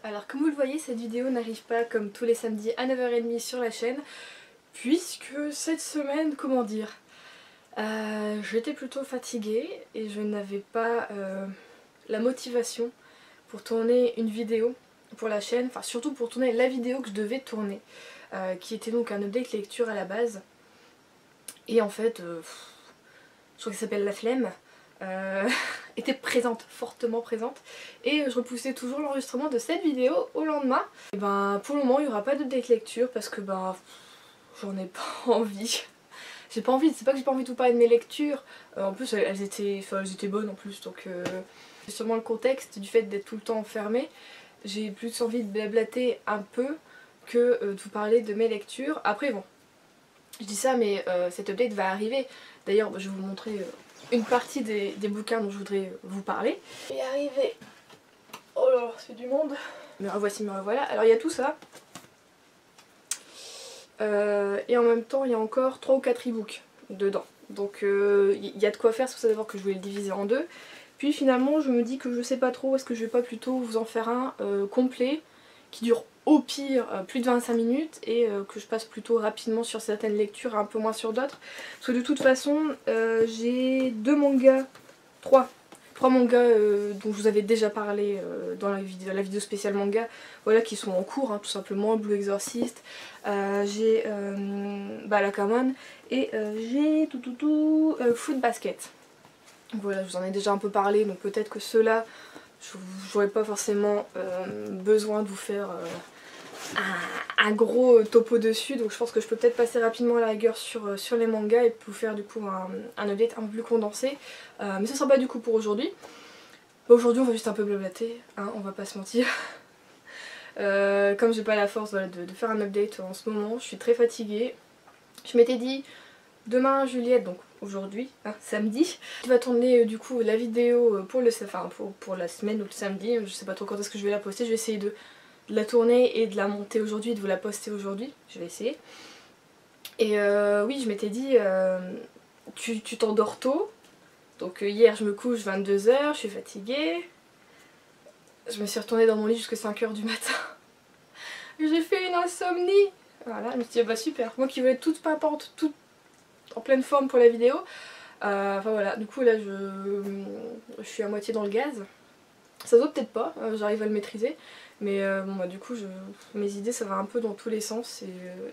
Alors comme vous le voyez, cette vidéo n'arrive pas comme tous les samedis à 9h30 sur la chaîne, puisque cette semaine, comment dire, j'étais plutôt fatiguée et je n'avais pas la motivation pour tourner une vidéo pour la chaîne, enfin surtout pour tourner la vidéo que je devais tourner, qui était donc un update lecture à la base. Et en fait, je crois que ça s'appelle la flemme, était présente, fortement présente, et je repoussais toujours l'enregistrement de cette vidéo au lendemain. Et ben pour le moment il n'y aura pas d'update lecture parce que ben j'en ai pas envie. J'ai pas envie, c'est pas que j'ai pas envie de vous parler de mes lectures, en plus elles étaient bonnes en plus, donc c'est sûrement le contexte du fait d'être tout le temps enfermée. J'ai plus envie de blablater un peu que de vous parler de mes lectures. Après bon, je dis ça mais cet update va arriver. D'ailleurs je vais vous montrer une partie des bouquins dont je voudrais vous parler. Et arrivé. Oh là là, c'est du monde. Me revoici, me revoilà. Alors il y a tout ça. Et en même temps il y a encore 3 ou 4 e-books dedans. Donc il y a de quoi faire, c'est pour ça d'abord que je voulais le diviser en deux. Puis finalement je me dis que je sais pas trop, est-ce que je vais pas plutôt vous en faire un complet qui dure au pire plus de 25 minutes et que je passe plutôt rapidement sur certaines lectures et un peu moins sur d'autres. Parce que de toute façon j'ai 2 mangas, 3 mangas dont je vous avais déjà parlé dans la vidéo spéciale manga, voilà, qui sont en cours, hein, tout simplement. Blue Exorcist, j'ai Balakamon et j'ai Fruit Basket. Voilà, je vous en ai déjà un peu parlé, donc peut-être que ceux-là, j'aurais pas forcément besoin de vous faire un gros topo dessus, donc je pense que je peux peut-être passer rapidement à la rigueur sur les mangas et vous faire du coup un update un peu plus condensé, mais ce sera pas du coup pour aujourd'hui. Aujourd'hui on va juste un peu blablater, hein, on va pas se mentir. Comme j'ai pas la force, voilà, de faire un update en ce moment, je suis très fatiguée. Je m'étais dit demain Juliette, donc aujourd'hui, hein, samedi, je vais tourner du coup la vidéo pour la semaine ou le samedi, je sais pas trop quand est-ce que je vais la poster, je vais essayer de la tourner et de la monter aujourd'hui, de vous la poster aujourd'hui, je vais essayer. Et oui, je m'étais dit, tu t'endors tôt, donc hier je me couche 22h, je suis fatiguée, je me suis retournée dans mon lit jusqu'à 5h du matin, j'ai fait une insomnie. Voilà, je me suis dit bah super, moi qui voulais être toute pimpante, toute en pleine forme pour la vidéo, enfin voilà, du coup là je suis à moitié dans le gaz. Ça se voit peut-être pas, j'arrive à le maîtriser, mais bon bah du coup mes idées ça va un peu dans tous les sens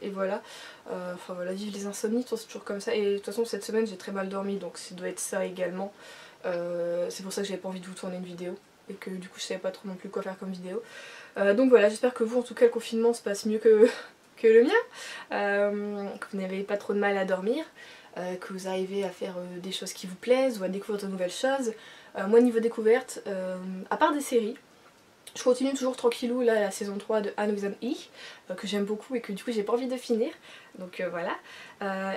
et voilà. Enfin voilà, vivre les insomnies, c'est toujours comme ça, et de toute façon cette semaine j'ai très mal dormi, donc ça doit être ça également. C'est pour ça que j'avais pas envie de vous tourner une vidéo, et que du coup je savais pas trop non plus quoi faire comme vidéo. Donc voilà, j'espère que vous en tout cas le confinement se passe mieux que le mien, que vous n'avez pas trop de mal à dormir, que vous arrivez à faire des choses qui vous plaisent ou à découvrir de nouvelles choses. Moi niveau découverte, à part des séries, je continue toujours tranquillou là la saison 3 de Anne with an E, que j'aime beaucoup et que du coup j'ai pas envie de finir, donc voilà.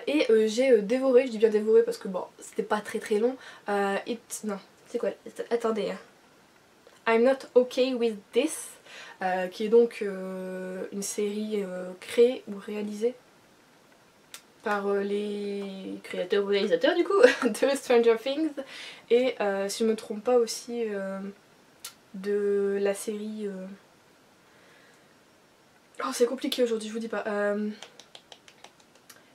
Et j'ai dévoré, je dis bien dévoré parce que bon c'était pas très long, non c'est quoi, attendez, hein. I'm Not Okay With This, qui est donc une série créée ou réalisée par les créateurs ou réalisateurs du coup de Stranger Things, et si je me trompe pas aussi de la série oh c'est compliqué aujourd'hui, je vous dis pas,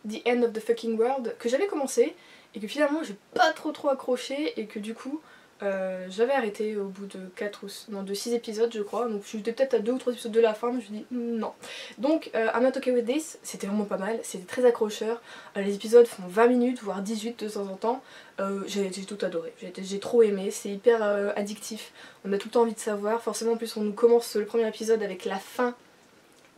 The End of the Fucking World, que j'avais commencé et que finalement j'ai pas trop accroché, et que du coup j'avais arrêté au bout de 6 épisodes je crois, donc j'étais peut-être à 2 ou 3 épisodes de la fin, mais je me suis dit non. Donc I'm Not Okay With This, c'était vraiment pas mal, c'était très accrocheur, les épisodes font 20 minutes voire 18 de temps en temps, j'ai tout adoré, j'ai trop aimé, c'est hyper addictif, on a tout le temps envie de savoir, forcément en plus on nous commence le premier épisode avec la fin,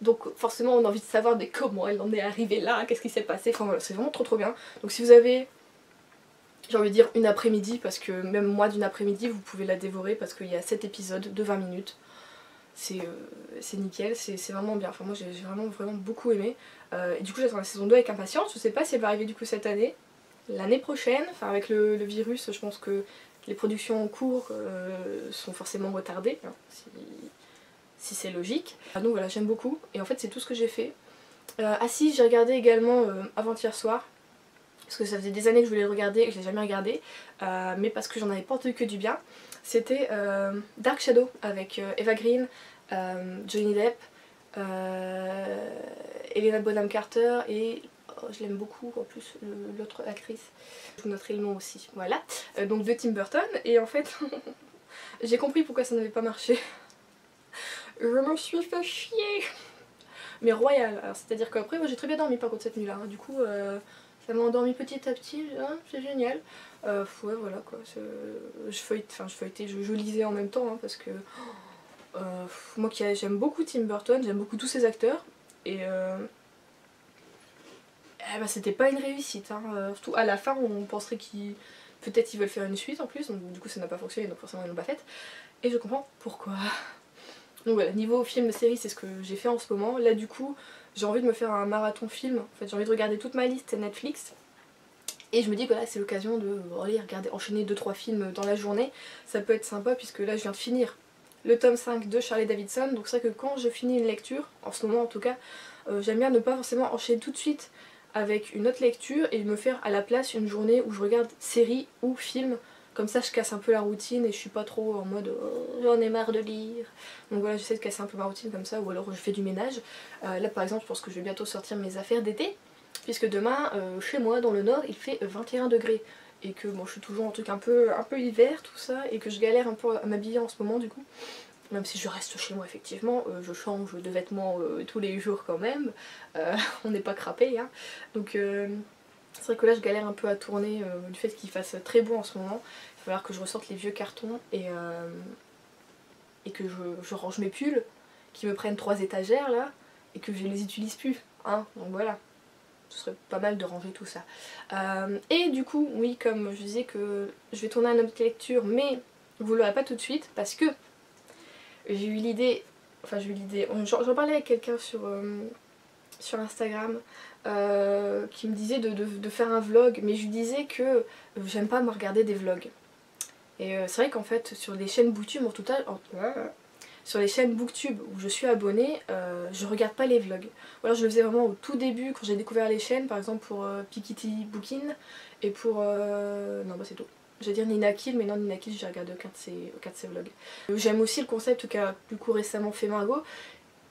donc forcément on a envie de savoir mais comment elle en est arrivée là, qu'est-ce qui s'est passé, enfin voilà, c'est vraiment trop bien. Donc si vous avez, j'ai envie de dire une après-midi, parce que même moi d'une après-midi vous pouvez la dévorer parce qu'il y a 7 épisodes de 20 minutes. C'est nickel, c'est vraiment bien. Enfin moi j'ai vraiment beaucoup aimé. Et du coup j'attends la saison 2 avec impatience. Je sais pas si elle va arriver du coup cette année, l'année prochaine. Enfin avec le virus je pense que les productions en cours sont forcément retardées, hein, si c'est logique. Donc voilà, j'aime beaucoup. Et en fait c'est tout ce que j'ai fait. Ah si, j'ai regardé également avant-hier soir, parce que ça faisait des années que je voulais le regarder et que je l'ai jamais regardé, mais parce que j'en avais pas entendu que du bien. C'était Dark Shadow avec Eva Green, Johnny Depp, Helena Bonham Carter et je l'aime beaucoup en plus l'autre actrice, je vous noterai le nom aussi, voilà, donc de Tim Burton. Et en fait j'ai compris pourquoi ça n'avait pas marché. Je me suis fait chier, mais royal. Alors c'est à dire qu'après moi j'ai très bien dormi par contre cette nuit là, hein. Du coup ça m'a endormi petit à petit, hein, c'est génial. Ouais voilà quoi, je feuilletais, je lisais en même temps, hein, parce que moi qui j'aime beaucoup Tim Burton, j'aime beaucoup tous ses acteurs, et eh ben, c'était pas une réussite, hein. Surtout à la fin on penserait qu'ils peut-être ils veulent faire une suite en plus, donc du coup ça n'a pas fonctionné, donc forcément ils l'ont pas faite, et je comprends pourquoi. Donc voilà, niveau film série c'est ce que j'ai fait en ce moment. Là du coup j'ai envie de me faire un marathon film, en fait j'ai envie de regarder toute ma liste Netflix. Et je me dis que là c'est l'occasion de regarder, enchaîner 2-3 films dans la journée. Ça peut être sympa puisque là je viens de finir le tome 5 de Harley Davidson. Donc c'est vrai que quand je finis une lecture, en ce moment en tout cas, j'aime bien ne pas forcément enchaîner tout de suite avec une autre lecture et me faire à la place une journée où je regarde série ou film. Comme ça je casse un peu la routine et je suis pas trop en mode j'en ai marre de lire. Donc voilà, j'essaie de casser un peu ma routine comme ça, ou alors je fais du ménage. Là par exemple je pense que je vais bientôt sortir mes affaires d'été, puisque demain chez moi dans le nord il fait 21 degrés. Et que bon je suis toujours en truc un peu hiver tout ça, et que je galère un peu à m'habiller en ce moment du coup. Même si je reste chez moi effectivement, je change de vêtements tous les jours quand même, on n'est pas crapé, hein. Donc c'est vrai que là je galère un peu à tourner du fait qu'il fasse très beau en ce moment. Il va falloir que je ressorte les vieux cartons et que je range mes pulls qui me prennent 3 étagères là et que je les utilise plus, hein. Donc voilà, ce serait pas mal de ranger tout ça. Et du coup, oui, comme je disais que je vais tourner un autre lecture, mais vous l'aurez pas tout de suite parce que j'ai eu l'idée, j'en parlais avec quelqu'un sur Instagram qui me disait de faire un vlog, mais je lui disais que j'aime pas me regarder des vlogs. Et c'est vrai qu'en fait sur les chaînes Booktube, sur les chaînes Booktube où je suis abonnée, je regarde pas les vlogs. Ou alors je le faisais vraiment au tout début quand j'ai découvert les chaînes, par exemple pour Pikiti Bookin et pour... non bah c'est tout. J'allais dire Nina Kill, mais non, Nina Kill j'ai regardé aucun de ses vlogs. J'aime aussi le concept qu'a du coup récemment fait Margot,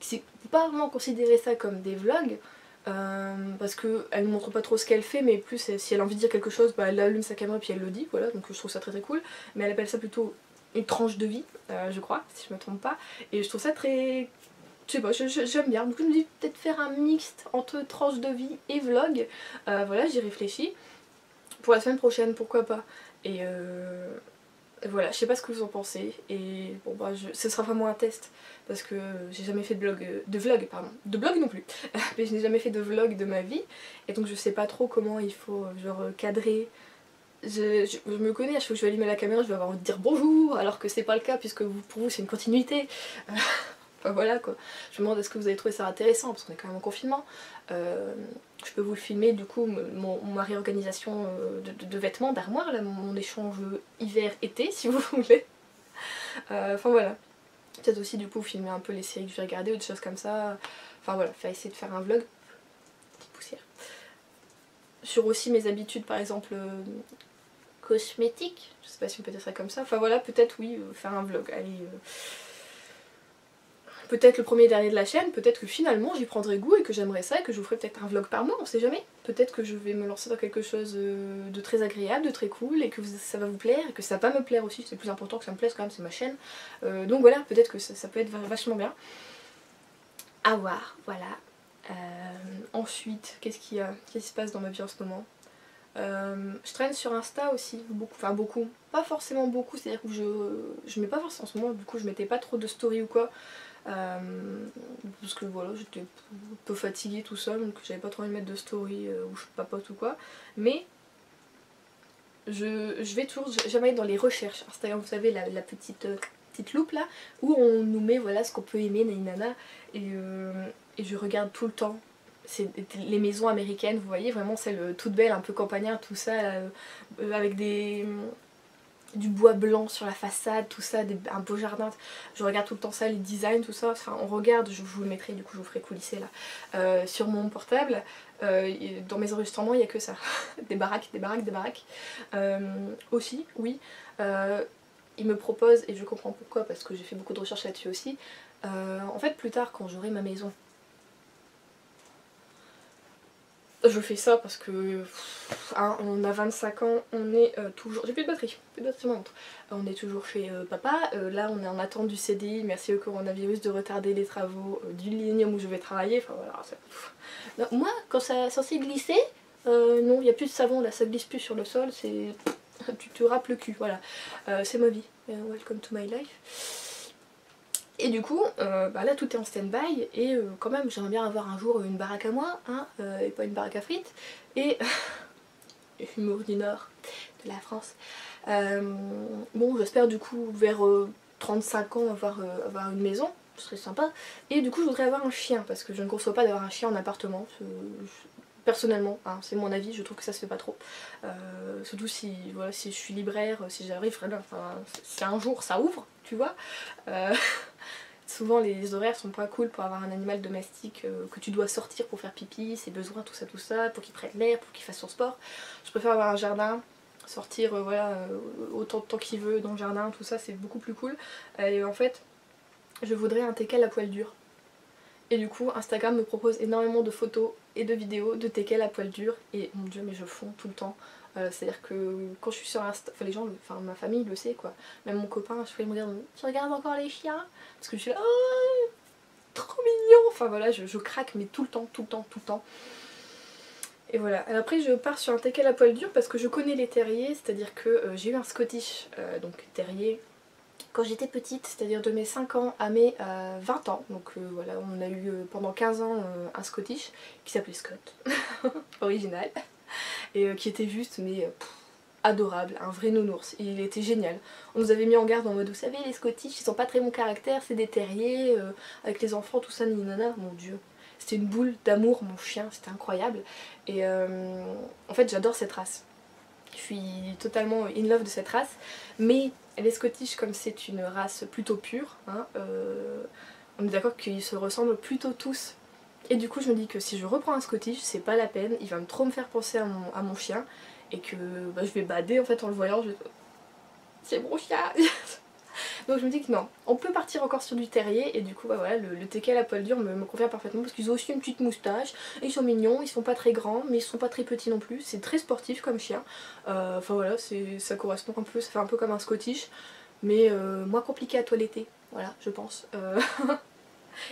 qui c'est pas vraiment considérer ça comme des vlogs, parce qu'elle ne montre pas trop ce qu'elle fait, mais plus si elle a envie de dire quelque chose, bah, elle allume sa caméra puis elle le dit, voilà, donc je trouve ça très très cool. Mais elle appelle ça plutôt une tranche de vie, je crois, si je me trompe pas, et je trouve ça très... Je sais pas, j'aime bien, donc je me dis peut-être faire un mixte entre tranche de vie et vlog, voilà, j'y réfléchis. Pour la semaine prochaine, pourquoi pas. Et voilà, je sais pas ce que vous en pensez, et bon bah ce sera vraiment un test, parce que j'ai jamais fait de vlog non plus, mais je n'ai jamais fait de vlog de ma vie, et donc je sais pas trop comment il faut genre cadrer. Je me connais, à chaque fois que je vais allumer la caméra je vais avoir envie de dire bonjour, alors que c'est pas le cas puisque pour vous c'est une continuité. Enfin voilà quoi. Je me demande est-ce que vous avez trouvé ça intéressant parce qu'on est quand même en confinement. Je peux vous le filmer du coup, ma réorganisation de vêtements, d'armoire, là, mon échange hiver-été si vous voulez. Enfin voilà. Peut-être aussi du coup filmer un peu les séries que je vais regarder ou des choses comme ça. Enfin voilà, essayer de faire un vlog. Petite poussière. Sur aussi mes habitudes par exemple cosmétiques, je sais pas si on peut dire ça comme ça. Enfin voilà, peut-être oui, faire un vlog. Allez... Peut-être le premier dernier de la chaîne, peut-être que finalement j'y prendrai goût et que j'aimerais ça et que je vous ferai peut-être un vlog par mois, on sait jamais. Peut-être que je vais me lancer dans quelque chose de très agréable, de très cool et que ça va vous plaire et que ça va me plaire aussi, c'est le plus important que ça me plaise quand même, c'est ma chaîne. Donc voilà, peut-être que ça peut être vachement bien. À voir, voilà. Ensuite, qu'est-ce qui se passe dans ma vie en ce moment? Je traîne sur Insta aussi, beaucoup, enfin beaucoup, pas forcément beaucoup, c'est à dire que je mets pas forcément en ce moment, du coup je mettais pas trop de story ou quoi, parce que voilà j'étais un peu fatiguée tout seul donc j'avais pas trop envie de mettre de story où je papote ou quoi, mais je vais toujours jamais dans les recherches Instagram, vous savez la petite loupe là où on nous met voilà ce qu'on peut aimer nana, et je regarde tout le temps. C'est les maisons américaines, vous voyez, vraiment celles toutes belles, un peu campagnardes, tout ça, avec du bois blanc sur la façade, tout ça, un beau jardin. Je regarde tout le temps ça, les designs, tout ça. Enfin, on regarde, je vous le mettrai, du coup je vous ferai coulisser là, sur mon portable. Dans mes enregistrements, il n'y a que ça. Des baraques, des baraques, des baraques. Aussi, oui. Il me propose, et je comprends pourquoi, parce que j'ai fait beaucoup de recherches là-dessus aussi, En fait plus tard quand j'aurai ma maison, je fais ça parce que hein, on a 25 ans, on est toujours... J'ai plus de batterie sur ma montre. On est toujours chez papa, là on est en attente du CDI, merci au coronavirus de retarder les travaux du lignium où je vais travailler, enfin voilà. Non, moi quand ça est censé glisser, non il n'y a plus de savon là, ça glisse plus sur le sol, c'est... tu te râpes le cul, voilà. C'est ma vie, welcome to my life. Et du coup, bah là tout est en stand-by et quand même j'aimerais bien avoir un jour une baraque à moi, hein, et pas une baraque à frites. Et humour du nord de la France. Bon j'espère du coup vers 35 ans avoir une maison, ce serait sympa. Et du coup je voudrais avoir un chien parce que je ne conçois pas d'avoir un chien en appartement. Personnellement, hein, c'est mon avis, je trouve que ça se fait pas trop. Surtout si, voilà, si je suis libraire, si j'arrive, enfin, si un jour ça ouvre, tu vois. Souvent les horaires sont pas cool pour avoir un animal domestique que tu dois sortir pour faire pipi, ses besoins, tout ça, pour qu'il prenne l'air, pour qu'il fasse son sport. Je préfère avoir un jardin, sortir voilà, autant de temps qu'il veut dans le jardin, tout ça, c'est beaucoup plus cool. Et en fait, je voudrais un teckel à poil dur. Et du coup, Instagram me propose énormément de photos et de vidéos de teckel à poil dur. Et mon dieu, mais je fonds tout le temps. C'est-à-dire que quand je suis sur Insta, enfin les gens, enfin ma famille le sait quoi. Même mon copain, je fais me dire, tu regardes encore les chiens? Parce que je suis là, oh, trop mignon. Enfin voilà, je craque mais tout le temps. Et voilà. Alors après je pars sur un teckel à poil dur parce que je connais les terriers, c'est-à-dire que j'ai eu un Scottish, donc terrier, quand j'étais petite, c'est-à-dire de mes 5 ans à mes 20 ans. Donc voilà, on a eu pendant 15 ans un Scottish qui s'appelait Scott, original, et qui était juste mais adorable, un vrai nounours, il était génial. On nous avait mis en garde en mode, vous savez les Scottish ils sont pas très bon caractère, c'est des terriers, avec les enfants tout ça, ninana, mon dieu. C'était une boule d'amour mon chien, c'était incroyable. Et en fait j'adore cette race. Je suis totalement in love de cette race, mais les Scottish, comme c'est une race plutôt pure, hein, on est d'accord qu'ils se ressemblent plutôt tous. Et du coup je me dis que si je reprends un Scottish, c'est pas la peine, il va trop me faire penser à mon chien, et que bah, je vais bader en fait en le voyant, c'est mon chien. Donc je me dis que non, on peut partir encore sur du terrier, et du coup bah voilà, le teckel à poil dur me convient parfaitement parce qu'ils ont aussi une petite moustache, et ils sont mignons, ils sont pas très grands mais ils sont pas très petits non plus, c'est très sportif comme chien. Enfin voilà, ça correspond un peu, ça fait un peu comme un Scottish, mais moins compliqué à toiletter, voilà je pense.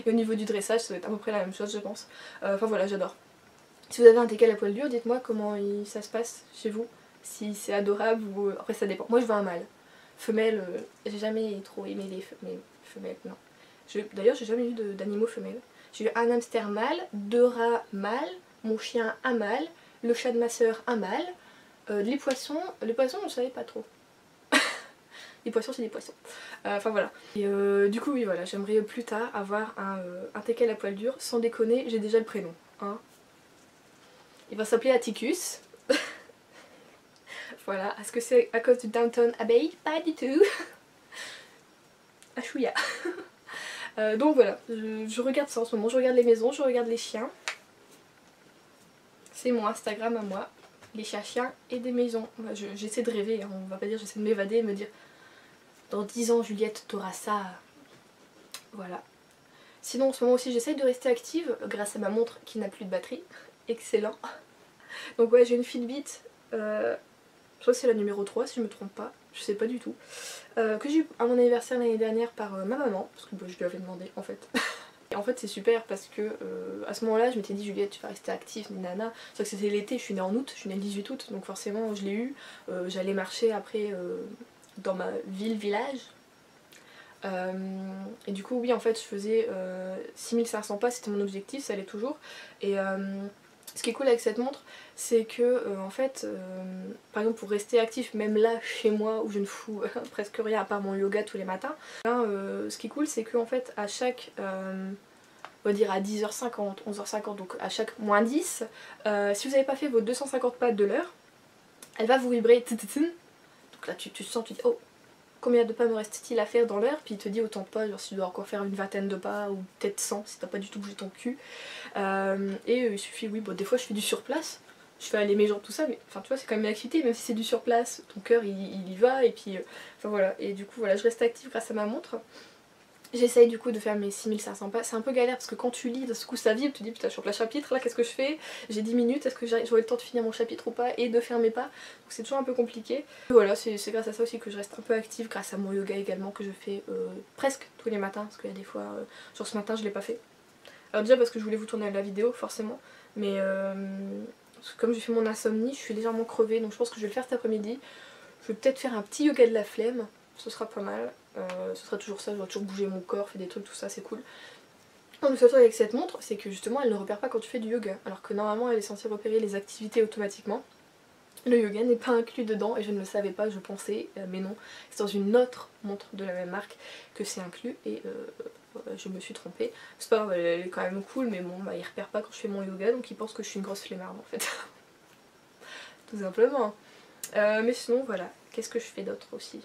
Et au niveau du dressage ça va être à peu près la même chose je pense. Enfin voilà, j'adore. Si vous avez un teckel à poil dur, dites-moi comment ça se passe chez vous, si c'est adorable ou... Après ça dépend, moi je veux un mâle. Femelle, j'ai jamais trop aimé les femelles, non. D'ailleurs j'ai jamais eu d'animaux femelles. J'ai eu un hamster mâle, 2 rats mâles, mon chien un mâle, le chat de ma soeur un mâle, les poissons je savais pas trop. Les poissons c'est des poissons. Enfin voilà. Et du coup oui voilà, j'aimerais plus tard avoir un teckel à poil dur, sans déconner j'ai déjà le prénom. Hein. Il va s'appeler Atticus. Voilà, est-ce que c'est à cause du Downton Abbey? Pas du tout. Achouya. Donc voilà, je regarde ça en ce moment, je regarde les maisons, je regarde les chiens. C'est mon Instagram à moi, les chiens et des maisons. J'essaie de rêver, hein, on va pas dire j'essaie de m'évader et me dire dans 10 ans Juliette t'auras ça. Voilà. Sinon en ce moment aussi j'essaie de rester active grâce à ma montre qui n'a plus de batterie. Excellent. Donc ouais, j'ai une Fitbit. Je crois que c'est la numéro 3 si je me trompe pas, je sais pas du tout. Que j'ai eu à mon anniversaire l'année dernière par ma maman, parce que bah, je lui avais demandé en fait. Et en fait c'est super parce que à ce moment là je m'étais dit Juliette tu vas rester active, nana. Sauf que c'était l'été, je suis née en août, je suis née le 18 août, donc forcément je l'ai eu. J'allais marcher après dans ma village. Et du coup oui en fait je faisais 6500 pas, c'était mon objectif, ça allait toujours. Et ce qui est cool avec cette montre, c'est que en fait, par exemple pour rester actif, même là chez moi où je ne fous presque rien à part mon yoga tous les matins, là, ce qui est cool c'est que en fait à chaque, on va dire à 10h50, 11h50, donc à chaque moins 10, si vous n'avez pas fait vos 250 pas de l'heure, elle va vous vibrer. Donc là tu sens, tu dis oh, combien de pas me reste-t-il à faire dans l'heure, puis il te dit autant de pas, genre si tu dois encore faire une vingtaine de pas ou peut-être 100 si t'as pas du tout bougé ton cul. Il suffit, oui, bon des fois je fais du surplace, je fais aller mes jambes tout ça, mais enfin tu vois c'est quand même une activité, même si c'est du surplace, ton cœur il y va, et puis enfin voilà, et du coup voilà je reste active grâce à ma montre. J'essaye du coup de faire mes 6500 pas, c'est un peu galère parce que quand tu lis, d'un coup ça vibre, tu te dis putain je suis en plein chapitre là, qu'est-ce que je fais? J'ai 10 minutes, est-ce que j'aurai le temps de finir mon chapitre ou pas et de faire mes pas? Donc c'est toujours un peu compliqué. Et voilà, c'est grâce à ça aussi que je reste un peu active, grâce à mon yoga également que je fais presque tous les matins, parce qu'il y a des fois, genre ce matin je l'ai pas fait. Alors déjà parce que je voulais vous tourner la vidéo forcément, mais parce que comme j'ai fait mon insomnie, je suis légèrement crevée, donc je pense que je vais le faire cet après-midi. Je vais peut-être faire un petit yoga de la flemme, ce sera pas mal. Ce sera toujours ça, je dois toujours bouger mon corps, faire des trucs, tout ça, c'est cool. Le seul truc avec cette montre, c'est que justement elle ne repère pas quand tu fais du yoga, alors que normalement elle est censée repérer les activités automatiquement. Le yoga n'est pas inclus dedans et je ne le savais pas, je pensais, mais non, c'est dans une autre montre de la même marque que c'est inclus et je me suis trompée. C'est pas grave, elle est quand même cool, mais bon, bah, il repère pas quand je fais mon yoga, donc il pense que je suis une grosse flemmarde en fait. Tout simplement. Mais sinon voilà, qu'est-ce que je fais d'autre aussi?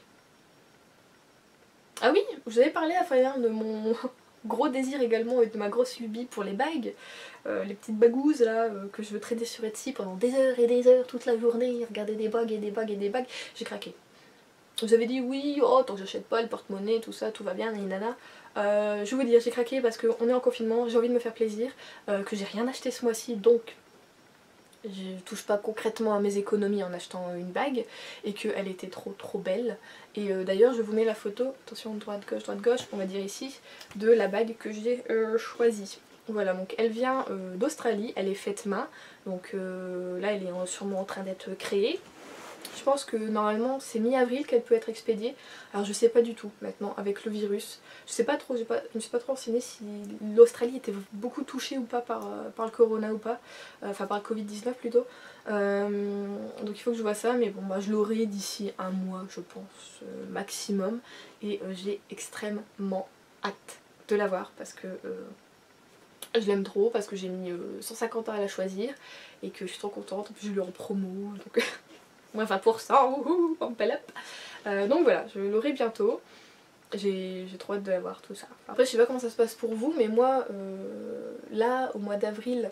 Ah oui, je vous avais parlé à Fayard de mon gros désir également et de ma grosse lubie pour les bagues. Les petites bagouses là que je veux traîner sur Etsy pendant des heures et des heures toute la journée, regarder des bagues et des bagues et des bagues. J'ai craqué. Vous avez dit oui, oh tant que j'achète pas le porte-monnaie, tout ça, tout va bien, nanana. Je vais vous dire, j'ai craqué parce qu'on est en confinement, j'ai envie de me faire plaisir, que j'ai rien acheté ce mois-ci, donc je touche pas concrètement à mes économies en achetant une bague et qu'elle était trop belle. Et d'ailleurs je vous mets la photo, attention droite gauche on va dire ici, de la bague que j'ai choisie. Voilà, donc elle vient d'Australie, elle est faite main, donc là elle est sûrement en train d'être créée. Je pense que normalement c'est mi-avril qu'elle peut être expédiée. Alors je sais pas du tout maintenant avec le virus. Je sais pas trop, je me suis pas trop renseignée si l'Australie était beaucoup touchée ou pas par le corona ou pas. Enfin par le Covid-19 plutôt. Donc il faut que je vois ça, mais bon bah je l'aurai d'ici un mois je pense maximum. Et j'ai extrêmement hâte de l'avoir parce que je l'aime trop, parce que j'ai mis 150 ans à la choisir et que je suis trop contente. En plus je l'ai en promo donc... moins 20%, wouhou, pump up. Donc voilà, je l'aurai bientôt. J'ai trop hâte de l'avoir, tout ça. Après je sais pas comment ça se passe pour vous, mais moi là au mois d'avril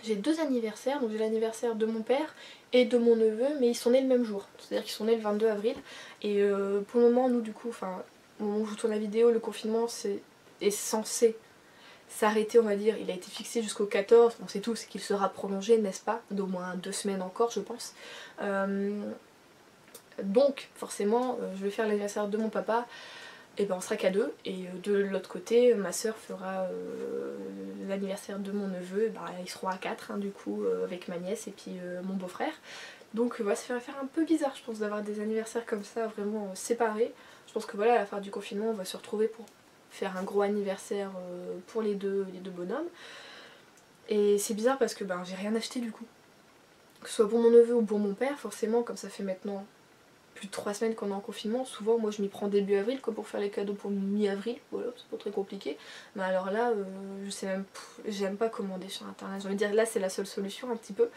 j'ai 2 anniversaires. Donc j'ai l'anniversaire de mon père et de mon neveu, mais ils sont nés le même jour, c'est à dire qu'ils sont nés le 22 avril. Et pour le moment nous du coup, enfin au moment où je vous tourne la vidéo, le confinement est censé s'arrêter, on va dire. Il a été fixé jusqu'au 14, on sait tous qu'il sera prolongé, n'est-ce pas, d'au moins 2 semaines encore je pense. Donc forcément je vais faire l'anniversaire de mon papa, et ben on sera qu'à 2, et de l'autre côté ma soeur fera l'anniversaire de mon neveu, et ben, ils seront à 4 hein, du coup avec ma nièce et puis mon beau-frère. Donc voilà, ça va faire un peu bizarre je pense d'avoir des anniversaires comme ça vraiment séparés. Je pense que voilà, à la fin du confinement on va se retrouver pour faire un gros anniversaire pour les deux bonhommes. Et c'est bizarre parce que ben j'ai rien acheté du coup. Que ce soit pour mon neveu ou pour mon père, forcément, comme ça fait maintenant plus de 3 semaines qu'on est en confinement, souvent moi je m'y prends début avril quoi, pour faire les cadeaux pour mi-avril, voilà, c'est pas très compliqué. Mais alors là, je sais même, j'aime pas commander sur internet, j'ai envie de dire là c'est la seule solution un petit peu.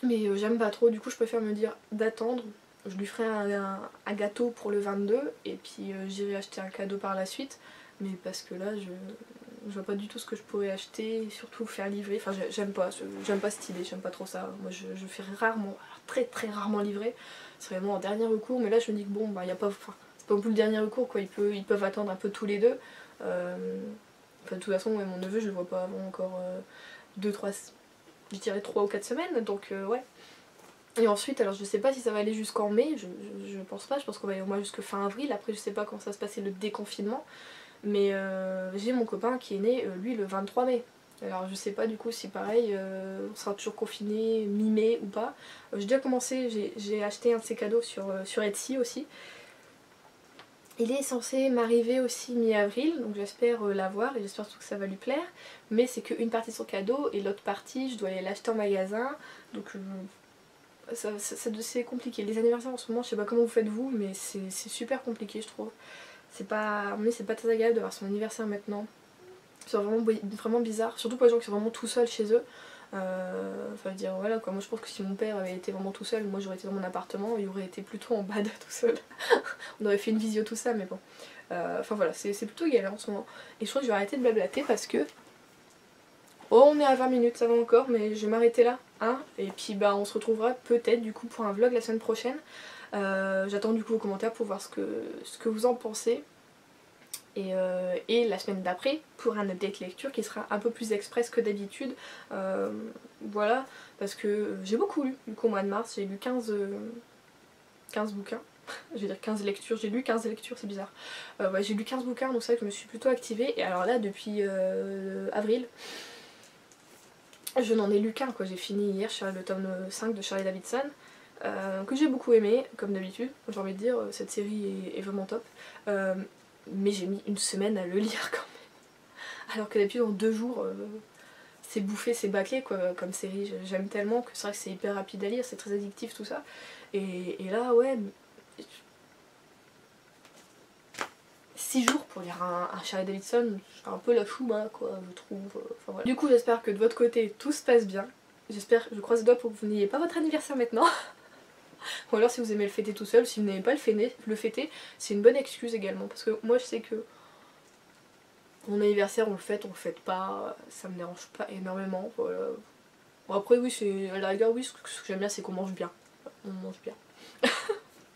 Mais j'aime pas trop, du coup je préfère me dire d'attendre. Je lui ferai un gâteau pour le 22 et puis j'irai acheter un cadeau par la suite. Mais parce que là je vois pas du tout ce que je pourrais acheter et surtout faire livrer. Enfin j'aime pas cette idée, j'aime pas trop ça. Moi je fais rarement, alors très rarement livrer. C'est vraiment en dernier recours, mais là je me dis que bon bah y a pas, enfin, c'est pas non plus le dernier recours quoi, ils peuvent attendre un peu tous les deux. Enfin de toute façon ouais, mon neveu je le vois pas avant encore 2-3, je dirais 3 ou 4 semaines, donc ouais. Et ensuite, alors je sais pas si ça va aller jusqu'en mai, je pense pas, je pense qu'on va aller au moins jusque fin avril, après je sais pas comment ça se passer le déconfinement, mais j'ai mon copain qui est né, lui, le 23 mai. Alors je sais pas du coup si pareil, on sera toujours confiné mi-mai ou pas. J'ai déjà commencé, j'ai acheté un de ses cadeaux sur Etsy aussi. Il est censé m'arriver aussi mi-avril, donc j'espère l'avoir et j'espère surtout que ça va lui plaire. Mais c'est qu'une partie de son cadeau et l'autre partie, je dois aller l'acheter en magasin, donc... c'est compliqué. Les anniversaires en ce moment, je sais pas comment vous faites vous, mais c'est super compliqué je trouve. C'est pas très agréable d'avoir son anniversaire maintenant. C'est vraiment bizarre, surtout pour les gens qui sont vraiment tout seuls chez eux. Enfin dire voilà quoi, moi je pense que si mon père avait été vraiment tout seul, moi j'aurais été dans mon appartement, il aurait été plutôt en bad tout seul. On aurait fait une visio tout ça mais bon. Enfin voilà, c'est plutôt galère en ce moment. Et je crois que je vais arrêter de blablater parce que... Oh on est à 20 minutes, ça va encore, mais je vais m'arrêter là. Hein, et puis bah on se retrouvera peut-être du coup pour un vlog la semaine prochaine. J'attends du coup vos commentaires pour voir ce que vous en pensez. et la semaine d'après pour un update lecture qui sera un peu plus express que d'habitude. Voilà, parce que j'ai beaucoup lu, du coup au mois de mars j'ai lu 15 bouquins. Je vais dire 15 lectures, j'ai lu 15 lectures, c'est bizarre. Ouais, j'ai lu 15 bouquins, donc c'est vrai que je me suis plutôt activée. Et alors là, depuis avril, je n'en ai lu qu'un, quoi. J'ai fini hier le tome 5 de Charlie Davidson, que j'ai beaucoup aimé, comme d'habitude. J'ai envie de dire, cette série est vraiment top. Mais j'ai mis une semaine à le lire quand même. Alors que d'habitude, en 2 jours, c'est bouffé, c'est bâclé, quoi, comme série. J'aime tellement que c'est vrai que c'est hyper rapide à lire, c'est très addictif tout ça. Et là, ouais... 6 jours pour lire un Charlie Davidson, c'est un peu la chouma quoi, je trouve. Enfin, voilà. Du coup j'espère que de votre côté tout se passe bien. Je croise les doigts pour que vous n'ayez pas votre anniversaire maintenant. Ou alors si vous aimez le fêter tout seul, si vous n'aimez pas le fêter, c'est une bonne excuse également. Parce que moi je sais que mon anniversaire on le fête pas, ça me dérange pas énormément. Voilà. Bon, après oui, à la rigueur oui, ce que j'aime bien c'est qu'on mange bien. On mange bien.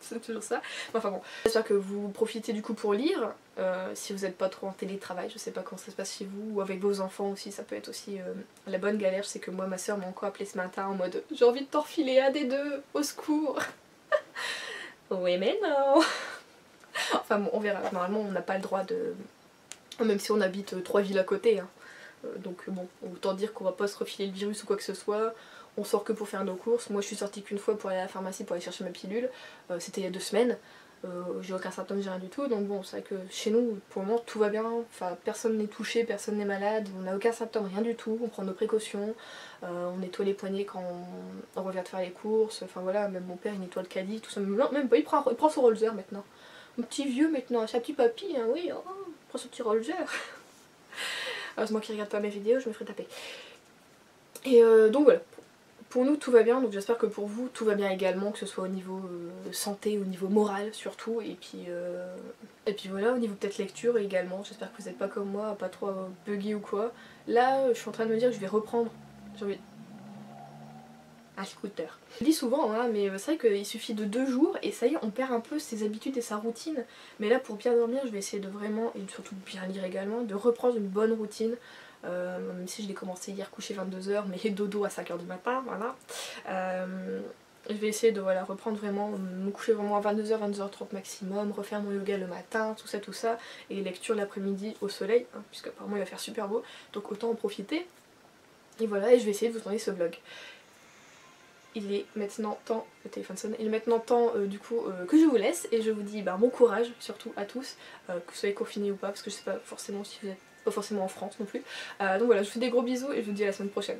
C'est toujours ça. Enfin bon, j'espère que vous profitez du coup pour lire, si vous n'êtes pas trop en télétravail, je sais pas comment ça se passe chez vous, ou avec vos enfants aussi, ça peut être aussi la bonne galère. Je sais que moi, ma soeur m'a encore appelé ce matin en mode j'ai envie de t'enfiler un des deux, au secours. Oui mais non. Enfin bon, on verra, normalement on n'a pas le droit de... Même si on habite 3 villes à côté, hein. Donc bon, autant dire qu'on va pas se refiler le virus ou quoi que ce soit. On sort que pour faire nos courses. Moi je suis sortie qu'une fois pour aller à la pharmacie pour aller chercher ma pilule. C'était il y a 2 semaines. J'ai aucun symptôme, j'ai rien du tout. Donc bon, c'est vrai que chez nous, pour le moment, tout va bien. Enfin, personne n'est touché, personne n'est malade. On n'a aucun symptôme, rien du tout. On prend nos précautions. On nettoie les poignets quand on revient de faire les courses. Enfin voilà, même mon père il nettoie le caddie, tout ça. Même pas, il prend son roller maintenant. Mon petit vieux maintenant, sa petit papy, hein, oui, oh, il prend son petit roller. Heureusement qu'il regarde pas mes vidéos, je me ferai taper. Et donc voilà, pour nous tout va bien, donc j'espère que pour vous tout va bien également, que ce soit au niveau santé, au niveau moral surtout, et puis voilà, au niveau peut-être lecture également, j'espère que vous n'êtes pas comme moi, pas trop buggy ou quoi. Là, je suis en train de me dire que je vais reprendre, j'ai envie... un scooter. Je le dis souvent, hein, mais c'est vrai qu'il suffit de 2 jours et ça y est, on perd un peu ses habitudes et sa routine. Mais là, pour bien dormir, je vais essayer de vraiment, et surtout bien lire également, de reprendre une bonne routine. Même si je l'ai commencé hier couché 22 h, mais dodo à 5 h du matin, voilà. Je vais essayer de voilà, reprendre vraiment, me coucher vraiment à 22 h, 22 h 30 maximum, refaire mon yoga le matin, tout ça, et lecture l'après-midi au soleil, hein, puisque apparemment il va faire super beau, donc autant en profiter. Et voilà, et je vais essayer de vous tourner ce vlog. Il est maintenant temps, le téléphone sonne, il est maintenant temps du coup que je vous laisse, et je vous dis bon courage surtout à tous, que vous soyez confinés ou pas, parce que je sais pas forcément si vous êtes pas forcément en France non plus. Donc voilà, je vous fais des gros bisous et je vous dis à la semaine prochaine.